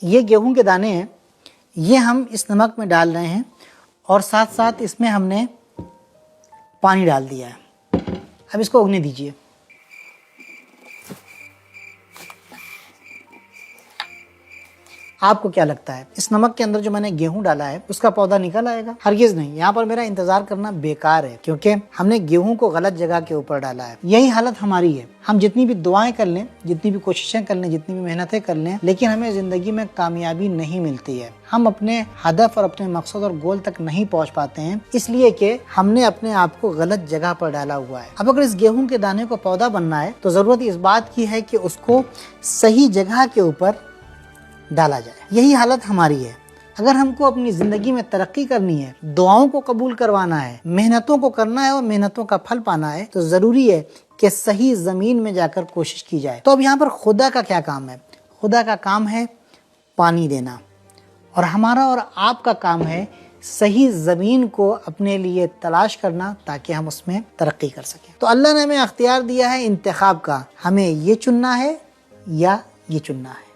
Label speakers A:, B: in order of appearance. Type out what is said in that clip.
A: ये गेहूं के दाने हैं, ये हम इस नमक में डाल रहे हैं और साथ साथ इसमें हमने पानी डाल दिया है। अब इसको उगने दीजिए। आपको क्या लगता है इस नमक के अंदर जो मैंने गेहूं डाला है उसका पौधा निकल आएगा? हरगिज नहीं। यहाँ पर मेरा इंतजार करना बेकार है, क्योंकि हमने गेहूं को गलत जगह के ऊपर डाला है। यही हालत हमारी है। हम जितनी भी दुआएं कर लें, जितनी भी कोशिशें कर लें, जितनी भी मेहनतें कर लें, लेकिन हमें जिंदगी में कामयाबी नहीं मिलती है। हम अपने हदफ और अपने मकसद और गोल तक नहीं पहुंच पाते हैं, इसलिए कि हमने अपने आप को गलत जगह पर डाला हुआ है। अब अगर इस गेहूं के दाने को पौधा बनना है तो जरूरत इस बात की है कि उसको सही जगह के ऊपर डाला जाए। यही हालत हमारी है। अगर हमको अपनी जिंदगी में तरक्की करनी है, दुआओं को कबूल करवाना है, मेहनतों को करना है और मेहनतों का फल पाना है, तो जरूरी है कि सही जमीन में जाकर कोशिश की जाए। तो अब यहाँ पर खुदा का क्या काम है? खुदा का काम है पानी देना, और हमारा और आपका काम है सही जमीन को अपने लिए तलाश करना, ताकि हम उसमें तरक्की कर सकें। तो अल्लाह ने हमें अख्तियार दिया है इंतखाब का, हमें ये चुनना है या ये चुनना है।